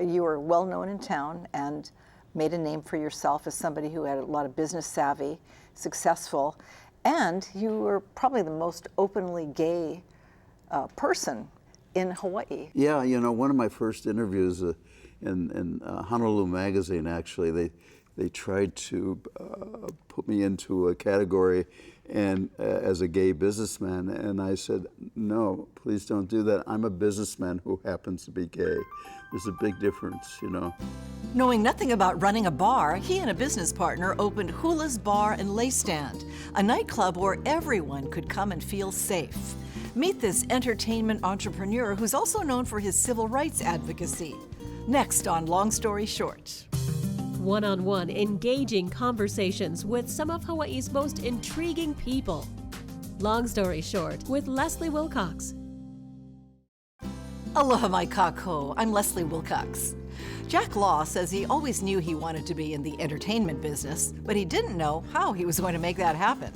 You were well known in town and made a name for yourself as somebody who had a lot of business savvy, successful, and you were probably the most openly gay person in Hawaii. Yeah, one of my first interviews in Honolulu magazine, actually, they tried to put me into a category and as a gay businessman, and I said, no, please don't do that. I'm a businessman who happens to be gay. There's a big difference, Knowing nothing about running a bar, he and a business partner opened Hula's Bar and Lay Stand, a nightclub where everyone could come and feel safe. Meet this entertainment entrepreneur who's also known for his civil rights advocacy. Next on Long Story Short. One-on-one engaging conversations with some of Hawaii's most intriguing people. Long Story Short with Leslie Wilcox. Aloha mai kākou, I'm Leslie Wilcox. Jack Law says he always knew he wanted to be in the entertainment business, but he didn't know how he was going to make that happen.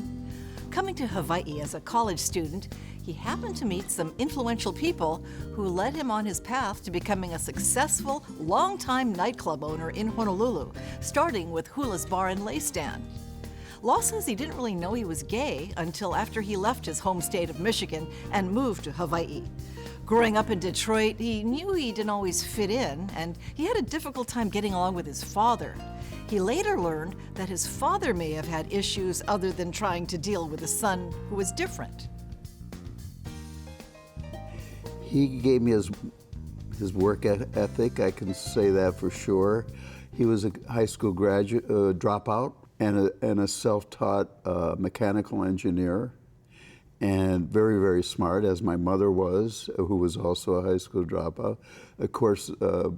Coming to Hawaii as a college student, he happened to meet some influential people who led him on his path to becoming a successful, longtime nightclub owner in Honolulu, starting with Hula's Bar and Lay Stand. Law says he didn't really know he was gay until after he left his home state of Michigan and moved to Hawaii. Growing up in Detroit, he knew he didn't always fit in, and he had a difficult time getting along with his father. He later learned that his father may have had issues other than trying to deal with a son who was different. He gave me his work ethic, I can say that for sure. He was a high school graduate dropout and a self-taught mechanical engineer, and very, very smart, as my mother was, who was also a high school dropout. Of course,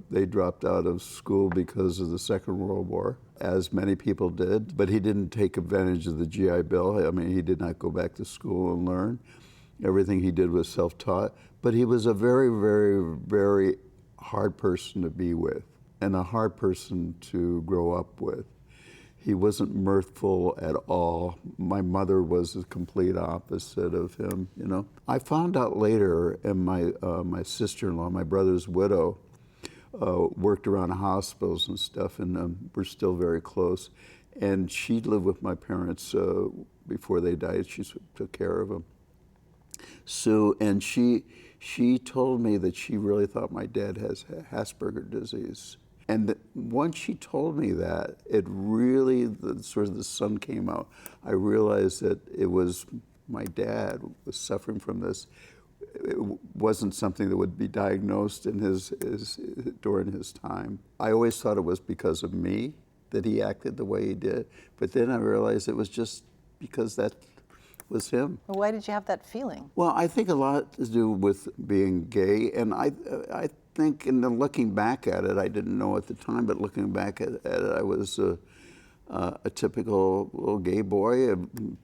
they dropped out of school because of the Second World War, as many people did, but he didn't take advantage of the GI Bill. I mean, he did not go back to school and learn. Everything he did was self-taught, but he was a very, very, very hard person to be with and a hard person to grow up with. He wasn't mirthful at all. My mother was the complete opposite of him, I found out later, and my sister-in-law, my brother's widow, worked around hospitals and stuff, and we're still very close. And she lived with my parents before they died. She took care of them. So, and she told me that she really thought my dad has Asperger's disease. And once she told me that, it really, sort of the sun came out. I realized that it was my dad was suffering from this. It wasn't something that would be diagnosed in during his time. I always thought it was because of me that he acted the way he did, but then I realized it was just because that was him. Why did you have that feeling? Well, I think a lot to do with being gay, and I think, in looking back at it, I didn't know at the time, but looking back at it, I was a typical little gay boy,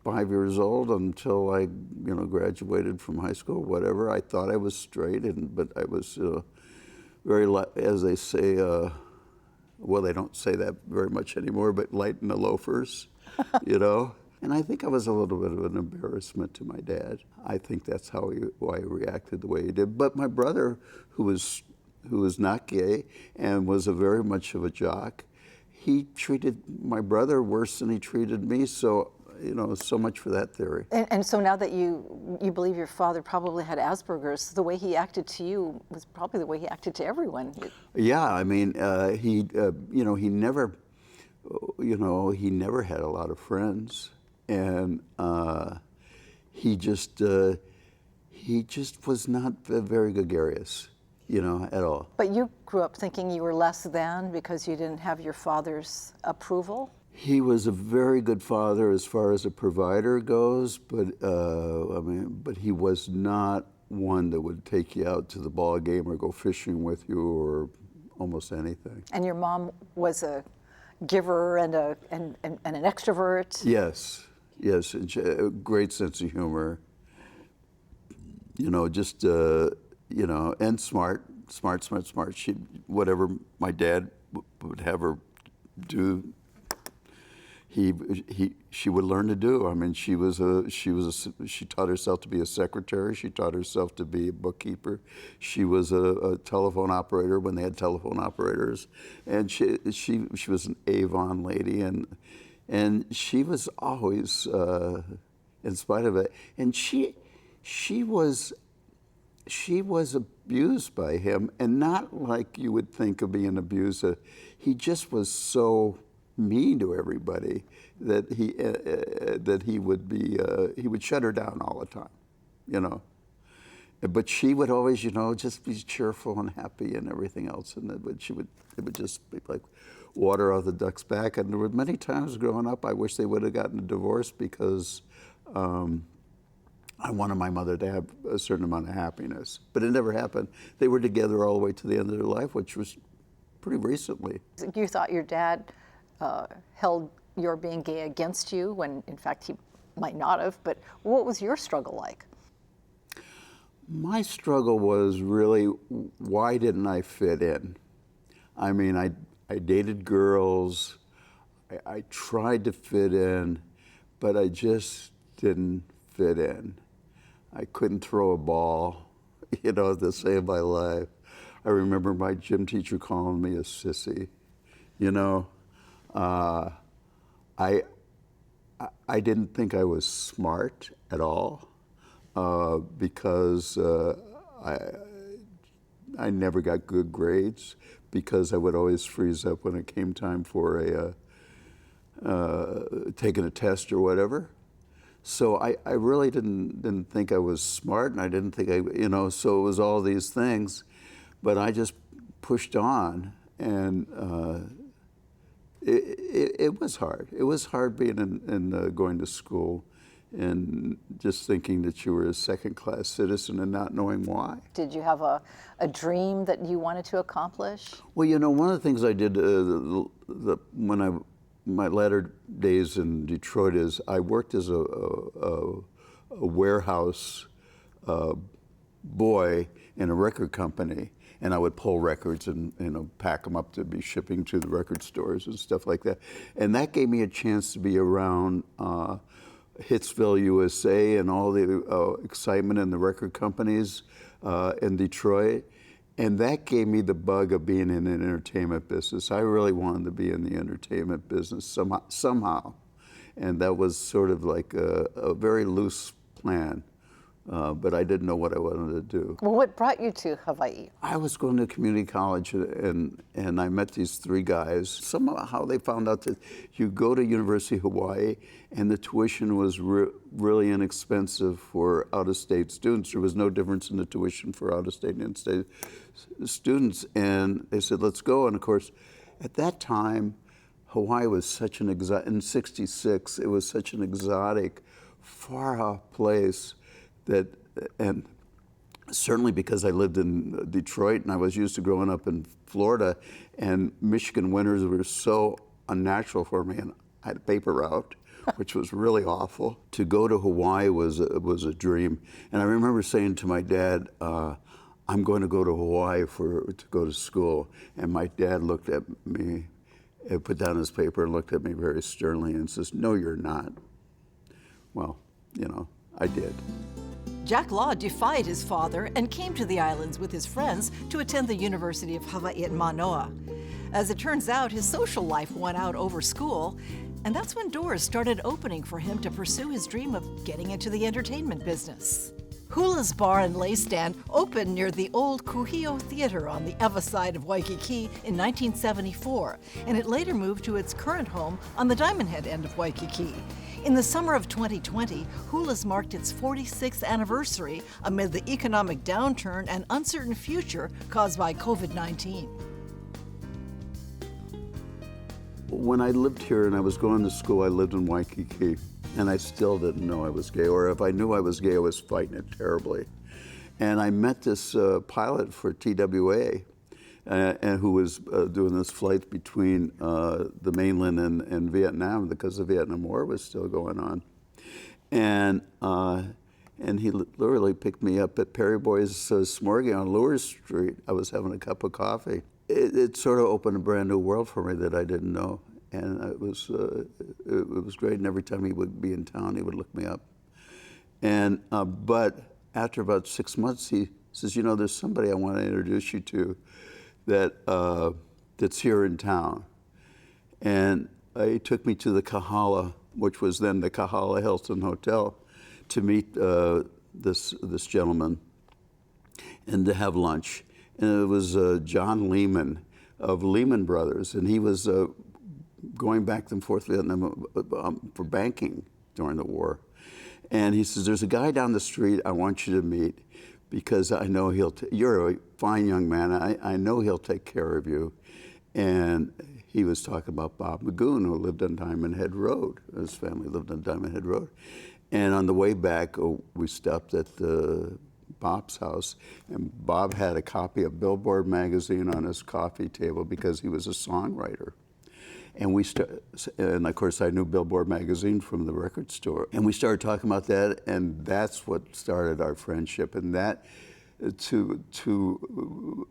5 years old, until I, graduated from high school, whatever. I thought I was straight, but I was very, as they say, well, they don't say that very much anymore, but light in the loafers, And I think I was a little bit of an embarrassment to my dad. I think that's why he reacted the way he did. But my brother, who was not gay and was very much of a jock, he treated my brother worse than he treated me. So, so much for that theory. And so now that you believe your father probably had Asperger's, the way he acted to you was probably the way he acted to everyone. Yeah, I mean, he never had a lot of friends. And he just was not very gregarious, at all. But you grew up thinking you were less than because you didn't have your father's approval? He was a very good father as far as a provider goes, but he was not one that would take you out to the ball game or go fishing with you or almost anything. And your mom was a giver and an extrovert? Yes. Yes, a great sense of humor, and smart. Whatever my dad would have her do, she would learn to do. I mean, she taught herself to be a secretary. She taught herself to be a bookkeeper. She was a telephone operator when they had telephone operators, and she was an Avon lady, and she was always, in spite of it, and she was abused by him, and not like you would think of being an abuser. He just was so mean to everybody that he would shut her down all the time, you know. But she would always, you know, just be cheerful and happy and everything else, and it would just be like water off the duck's back. And there were many times growing up I wish they would have gotten a divorce because I wanted my mother to have a certain amount of happiness, but it never happened. They were together all the way to the end of their life, which was pretty recently. You thought your dad held your being gay against you when in fact he might not have, but what was your struggle like? My struggle was really, why didn't I fit in? I mean, I dated girls, I tried to fit in, but I just didn't fit in. I couldn't throw a ball, you know, to save my life. I remember my gym teacher calling me a sissy, you know. I didn't think I was smart at all because I never got good grades because I would always freeze up when it came time for taking a test or whatever. So I really didn't think I was smart, and I didn't think you know, so it was all these things, but I just pushed on, and it was hard. It was hard being in going to school and just thinking that you were a second-class citizen and not knowing why. Did you have a dream that you wanted to accomplish? Well, you know, one of the things I did my latter days in Detroit is I worked as a warehouse boy in a record company, and I would pull records and, you know, pack them up to be shipping to the record stores and stuff like that. And that gave me a chance to be around Hitsville, USA, and all the excitement in the record companies in Detroit. And that gave me the bug of being in an entertainment business. I really wanted to be in the entertainment business somehow. And that was sort of like a very loose plan. But I didn't know what I wanted to do. Well, what brought you to Hawaii? I was going to community college, and I met these three guys. Somehow they found out that you go to University of Hawaiʻi, and the tuition was really inexpensive for out-of-state students. There was no difference in the tuition for out-of-state and in-state students. And they said, let's go. And of course, at that time, Hawaii was such an in '66, it was such an exotic, far-off place that, and certainly because I lived in Detroit and I was used to growing up in Florida, and Michigan winters were so unnatural for me, and I had a paper route, which was really awful. To go to Hawaii was a dream. And I remember saying to my dad, I'm going to go to Hawaii to go to school. And my dad looked at me, put down his paper and looked at me very sternly and says, no, you're not. Well, you know, I did. Jack Law defied his father and came to the islands with his friends to attend the University of Hawaiʻi at Mānoa. As it turns out, his social life won out over school, and that's when doors started opening for him to pursue his dream of getting into the entertainment business. Hula's Bar and Lay Stand opened near the old Kuhio Theater on the Ewa side of Waikīkī in 1974, and it later moved to its current home on the Diamond Head end of Waikīkī. In the summer of 2020, Hula's marked its 46th anniversary amid the economic downturn and uncertain future caused by COVID-19. When I lived here and I was going to school, I lived in Waikīkī, and I still didn't know I was gay, or if I knew I was gay, I was fighting it terribly. And I met this pilot for TWA, and who was doing this flight between the mainland and Vietnam, because the Vietnam War was still going on. And he literally picked me up at Perry Boy's Smorgy on Lewis Street. I was having a cup of coffee. It sort of opened a brand new world for me that I didn't know. and it was great. And every time he would be in town, he would look me up. And but after about 6 months, he says, you know, there's somebody I want to introduce you to that that's here in town. And he took me to the Kahala, which was then the Kahala Hilton Hotel, to meet this gentleman and to have lunch. And it was John Lehman of Lehman Brothers, and he was going back and forth to Vietnam for banking during the war. And he says, there's a guy down the street I want you to meet because I know you're a fine young man, I know he'll take care of you. And he was talking about Bob Magoon, who lived on Diamond Head Road. His family lived on Diamond Head Road. And on the way back, we stopped at Bob's house, and Bob had a copy of Billboard magazine on his coffee table because he was a songwriter. And of course I knew Billboard magazine from the record store. And we started talking about that, and that's what started our friendship. And that,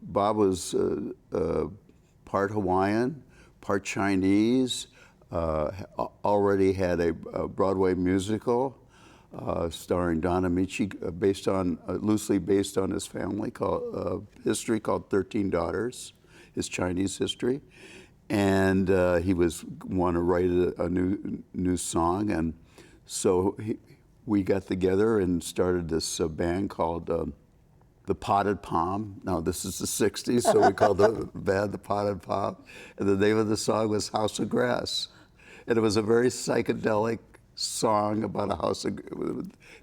Bob was part Hawaiian, part Chinese, already had a Broadway musical starring Don Amici, loosely based on his family history called 13 Daughters, his Chinese history. And he wanted to write a new song, and so we got together and started this band called the Potted Palm. Now this is the '60s, so we called the band the Potted Palm, and the name of the song was House of Grass, and it was a very psychedelic song about a house of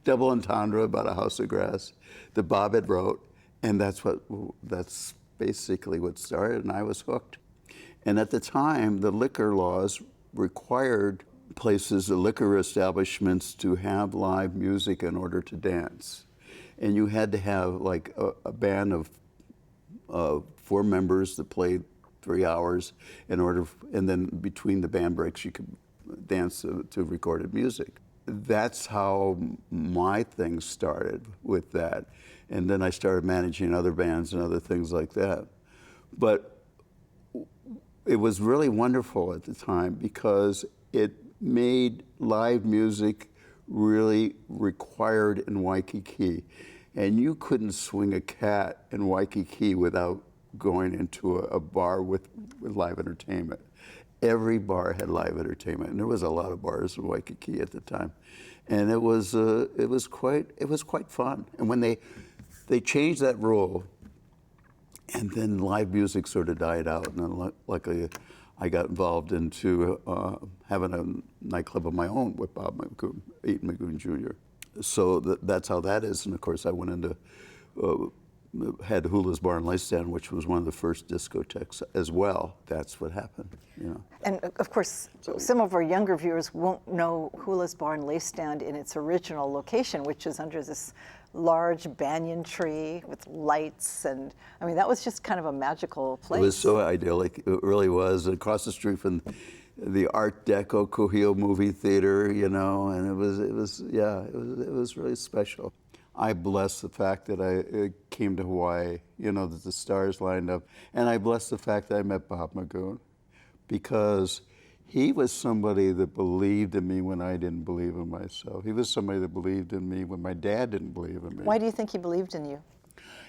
double entendre about a house of grass that Bob had wrote, and that's basically what started, and I was hooked. And at the time, the liquor laws required places, the liquor establishments, to have live music in order to dance. And you had to have like a band of 4 members that played 3 hours and then between the band breaks you could dance to recorded music. That's how my thing started with that. And then I started managing other bands and other things like that. But it was really wonderful at the time because it made live music really required in Waikīkī. And you couldn't swing a cat in Waikīkī without going into a bar with live entertainment. Every bar had live entertainment, and there was a lot of bars in Waikīkī at the time. And it was quite fun. And when they changed that rule, and then live music sort of died out, and then luckily I got involved into having a nightclub of my own with Bob Magoon, Eaton Magoon Jr. So that's how that is. And of course I went into, had Hula's Bar and Lay Stand, which was one of the first discotheques as well. That's what happened, you know. And of course, some of our younger viewers won't know Hula's Bar and Lay Stand in its original location, which is under this large banyan tree with lights, and I mean that was just kind of a magical place. It was so idyllic, it really was. Across the street from the Art Deco Kuhio movie theater, you know, and it was really special. I bless the fact that I came to Hawaii, you know, that the stars lined up, and I bless the fact that I met Bob Magoon, because he was somebody that believed in me when I didn't believe in myself. He was somebody that believed in me when my dad didn't believe in me. Why do you think he believed in you?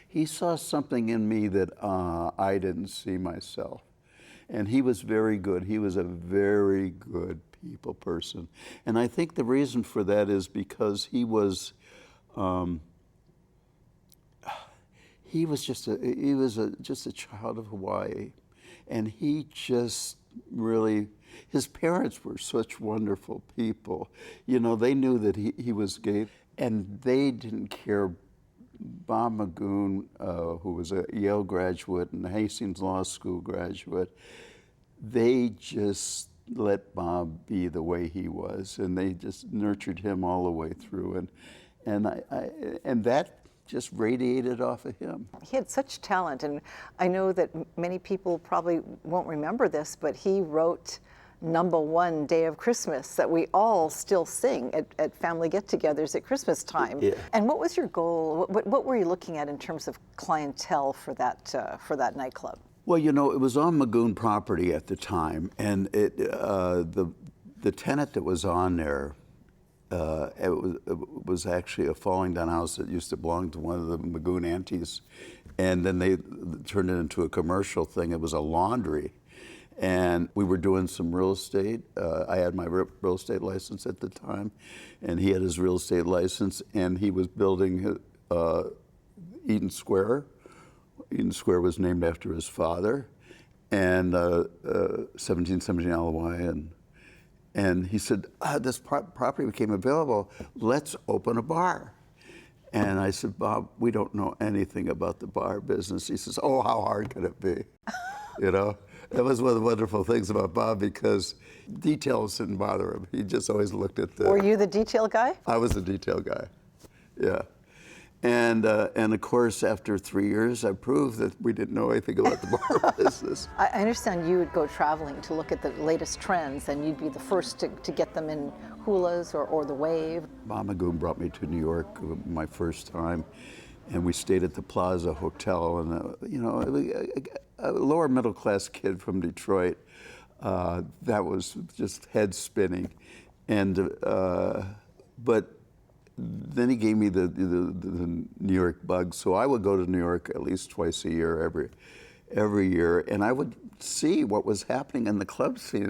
He saw something in me that I didn't see myself. And he was very good. He was a very good people person. And I think the reason for that is because he was just a child of Hawaii. And he just really, his parents were such wonderful people. You know, they knew that he was gay, and they didn't care. Bob Magoon, who was a Yale graduate and a Hastings Law School graduate, they just let Bob be the way he was, and they just nurtured him all the way through, and that just radiated off of him. He had such talent, and I know that many people probably won't remember this, but he wrote Number One Day of Christmas that we all still sing at family get-togethers at Christmas time. Yeah. And what was your goal? What were you looking at in terms of clientele for that nightclub? Well, you know, it was on Magoon property at the time, and the tenant that was on there, it was actually a falling down house that used to belong to one of the Magoon aunties, and then they turned it into a commercial thing. It was a laundry, and we were doing some real estate. I had my real estate license at the time, and he had his real estate license, and he was building Eaton Square. Eaton Square was named after his father, and 1717 LY, and he said, this property became available, let's open a bar. And I said, Bob, we don't know anything about the bar business. He says, oh, how hard could it be? You know, that was one of the wonderful things about Bob, because details didn't bother him. He just always looked at the... Were you the detail guy? I was the detail guy, yeah. And of course, after 3 years, I proved that we didn't know anything about the bar business. I understand you would go traveling to look at the latest trends, and you'd be the first to get them in Hulas or the Wave. Bob Magoon brought me to New York my first time, and we stayed at the Plaza Hotel. And you know, a lower middle class kid from Detroit, that was just head spinning, and but. Then he gave me the New York bug, so I would go to New York at least twice a year, every year, and I would see what was happening in the club scene,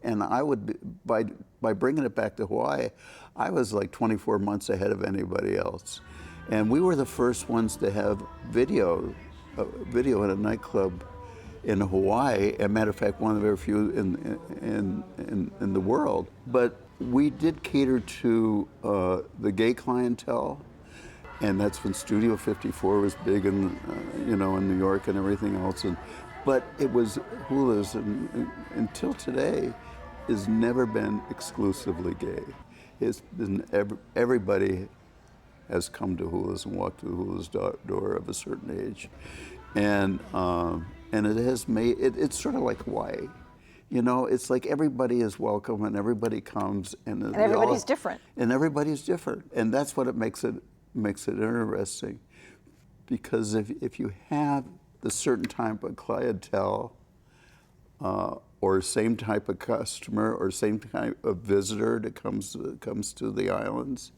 and I would by bringing it back to Hawaii, I was like 24 months ahead of anybody else, and we were the first ones to have video in a nightclub in Hawaii. As a matter of fact, one of the very few in the world, but. We did cater to the gay clientele, and that's when Studio 54 was big in, you know, in New York and everything else. But it was Hula's, and until today, has never been exclusively gay. It's been everybody has come to Hula's and walked through Hula's door of a certain age, and it has made it's sort of like Hawaii. You know, it's like everybody is welcome and everybody comes, and everybody's different. And everybody's different, and that's what it makes it interesting. Because if you have the certain type of clientele, or same type of customer, or same type of visitor that comes to the islands,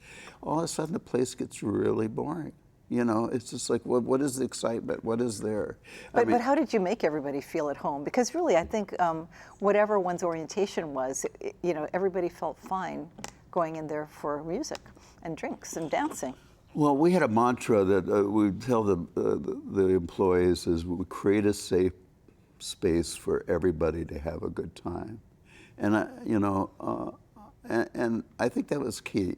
all of a sudden the place gets really boring. You know, it's just like, what is the excitement? What is there? But how did you make everybody feel at home? Because really, I think whatever one's orientation was, you know, everybody felt fine going in there for music and drinks and dancing. Well, we had a mantra that we would tell the employees is we would create a safe space for everybody to have a good time. And, and I think that was key.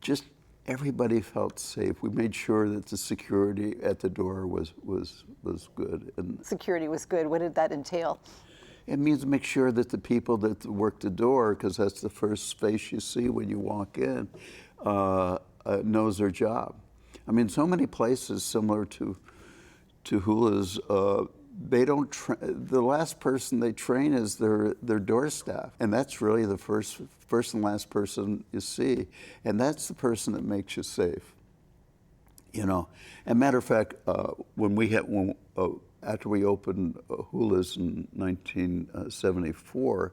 Just everybody felt safe. We made sure that the security at the door was good. And security was good. What did that entail? It means make sure that the people that work the door, because that's the first face you see when you walk in, knows their job. I mean, so many places similar to Hula's, they don't. The last person they train is their door staff, and that's really the first and last person you see, and that's the person that makes you safe. You know, and matter of fact, after we opened Hula's in 1974,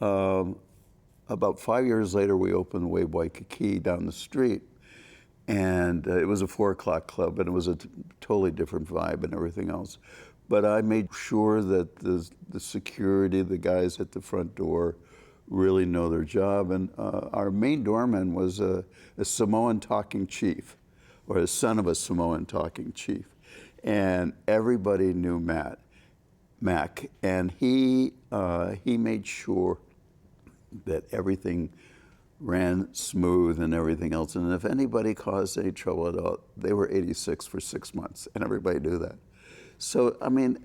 about 5 years later, we opened Wave Waikīkī down the street, and it was a 4 o'clock club, and it was a totally different vibe and everything else. But I made sure that the security, the guys at the front door, really know their job. And our main doorman was a Samoan talking chief, or the son of a Samoan talking chief. And everybody knew Mac. And he made sure that everything ran smooth and everything else. And if anybody caused any trouble at all, they were 86 for 6 months, and everybody knew that. So, I mean,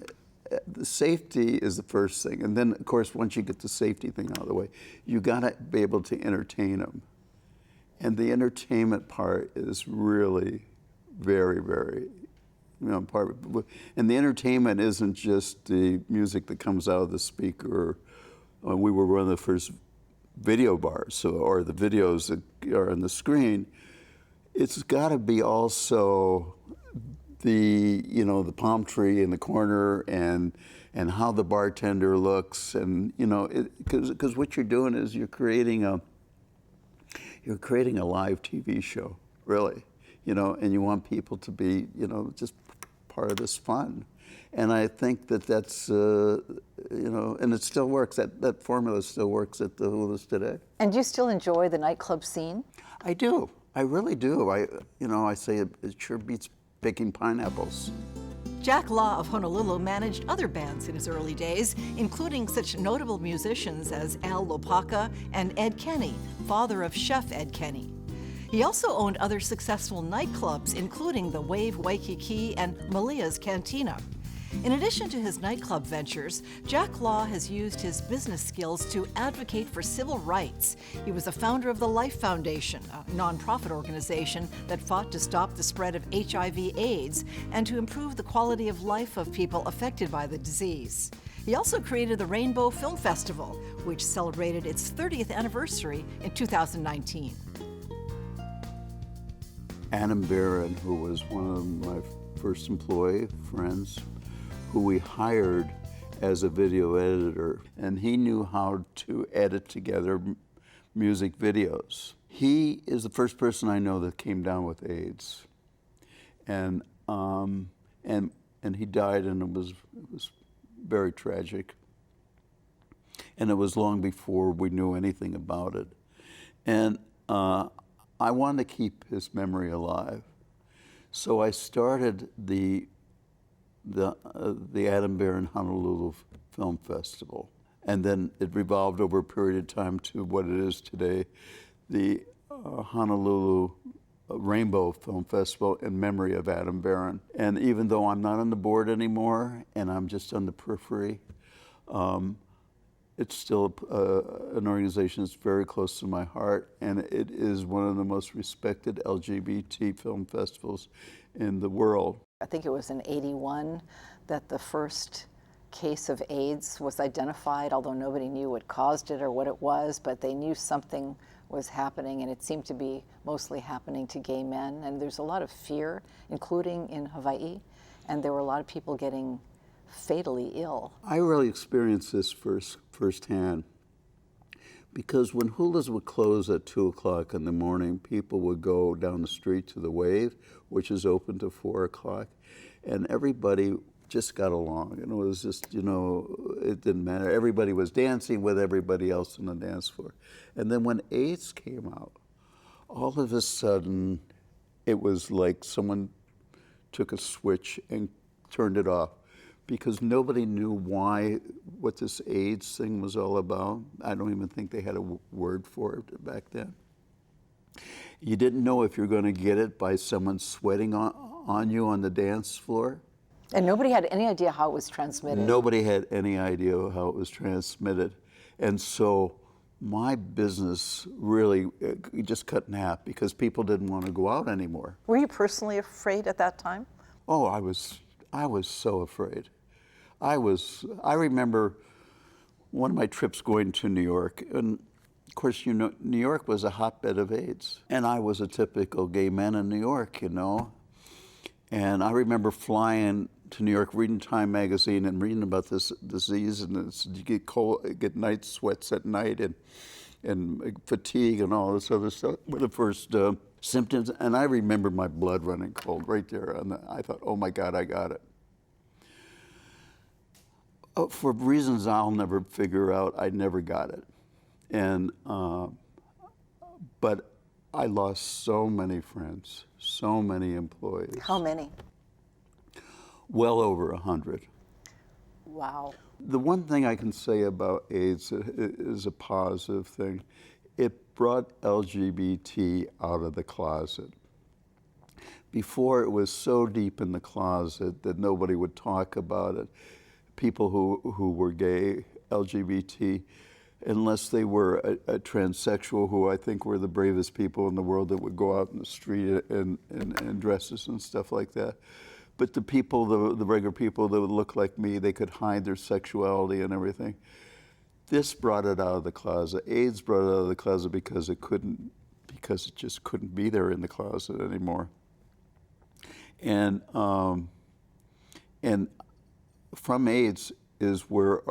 the safety is the first thing. And then, of course, once you get the safety thing out of the way, you got to be able to entertain them. And the entertainment part is really very, very, part of it. And the entertainment isn't just the music that comes out of the speaker. We were one of the first video bars, or the videos that are on the screen. It's got to be also the palm tree in the corner and how the bartender looks, and because what you're doing is you're creating a live TV show, really, and you want people to be just part of this fun. And I think that's and it still works. That formula still works at the Hulas today. And do you still enjoy the nightclub scene? I do. I really do. I say it sure beats picking pineapples. Jack Law of Honolulu managed other bands in his early days, including such notable musicians as Al Lopaka and Ed Kenny, father of Chef Ed Kenny. He also owned other successful nightclubs, including the Wave Waikīkī and Malia's Cantina. In addition to his nightclub ventures, Jack Law has used his business skills to advocate for civil rights. He was a founder of the Life Foundation, a nonprofit organization that fought to stop the spread of HIV/AIDS and to improve the quality of life of people affected by the disease. He also created the Rainbow Film Festival, which celebrated its 30th anniversary in 2019. Adam Barron, who was one of my first employee friends, who we hired as a video editor, and he knew how to edit together music videos. He is the first person I know that came down with AIDS, and he died, and it was very tragic. And it was long before we knew anything about it, and I wanted to keep his memory alive, so I started the Adam Barron Honolulu Film Festival. And then it revolved over a period of time to what it is today, the Honolulu Rainbow Film Festival in memory of Adam Barron. And even though I'm not on the board anymore and I'm just on the periphery, it's still an organization that's very close to my heart, and it is one of the most respected LGBT film festivals in the world. I think it was in '81 that the first case of AIDS was identified, although nobody knew what caused it or what it was, but they knew something was happening, and it seemed to be mostly happening to gay men. And there's a lot of fear, including in Hawaii, and there were a lot of people getting fatally ill. I really experienced this firsthand, because when Hulas would close at 2 o'clock in the morning, people would go down the street to the Wave, which is open to 4 o'clock, and everybody just got along, and it was just, it didn't matter. Everybody was dancing with everybody else on the dance floor. And then when AIDS came out, all of a sudden, it was like someone took a switch and turned it off, because nobody knew what this AIDS thing was all about. I don't even think they had a word for it back then. You didn't know if you're going to get it by someone sweating on you on the dance floor. And nobody had any idea how it was transmitted. Nobody had any idea how it was transmitted. And so my business really just cut in half, because people didn't want to go out anymore. Were you personally afraid at that time? Oh, I was so afraid. I remember one of my trips going to New York, and of course, New York was a hotbed of AIDS, and I was a typical gay man in New York, and I remember flying to New York, reading Time magazine and reading about this disease, and you get cold, get night sweats at night, and fatigue and all this other stuff were the first symptoms. And I remember my blood running cold right there, and I thought, oh my God, I got it. For reasons I'll never figure out, I never got it. And but I lost so many friends, so many employees. How many? Well over 100. Wow. The one thing I can say about AIDS is a positive thing. It brought LGBT out of the closet. Before, it was so deep in the closet that nobody would talk about it. People who were gay, LGBT, unless they were a transsexual, who I think were the bravest people in the world that would go out in the street in dresses and stuff like that. But the people, the regular people that would look like me, they could hide their sexuality and everything. This brought it out of the closet. AIDS brought it out of the closet because it just couldn't be there in the closet anymore. And from AIDS is where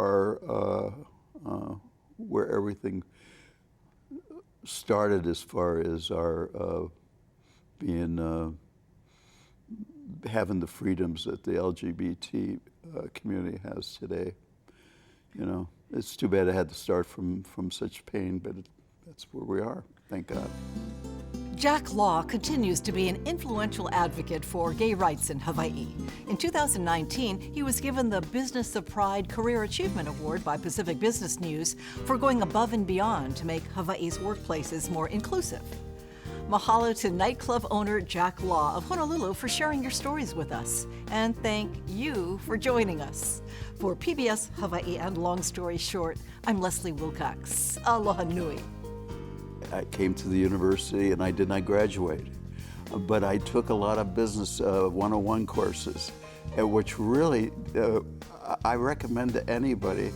where everything started as far as our having the freedoms that the LGBT community has today. You know, it's too bad it had to start from such pain, but that's where we are, thank God. Jack Law continues to be an influential advocate for gay rights in Hawaii. In 2019, he was given the Business of Pride Career Achievement Award by Pacific Business News for going above and beyond to make Hawaii's workplaces more inclusive. Mahalo to Nightclub owner Jack Law of Honolulu for sharing your stories with us. And thank you for joining us. For PBS Hawaii and Long Story Short, I'm Leslie Wilcox. Aloha nui. I came to the university and I did not graduate, but I took a lot of business 101 courses, which really I recommend to anybody,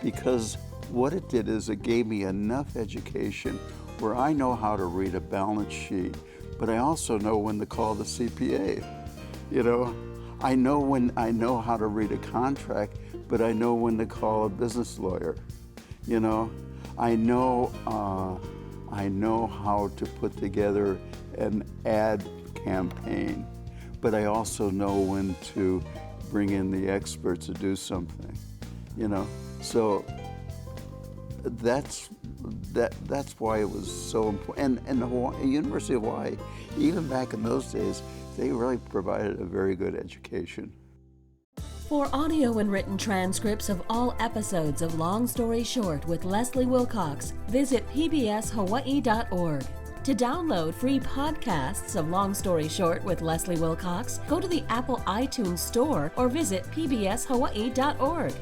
because what it did is it gave me enough education where I know how to read a balance sheet, but I also know when to call the CPA. You know, I know how to read a contract, but I know when to call a business lawyer. You know, I know how to put together an ad campaign, but I also know when to bring in the experts to do something, you know. So that's why it was so important. And the University of Hawaiʻi, even back in those days, they really provided a very good education. For audio and written transcripts of all episodes of Long Story Short with Leslie Wilcox, visit pbshawaii.org. To download free podcasts of Long Story Short with Leslie Wilcox, go to the Apple iTunes Store or visit pbshawaii.org.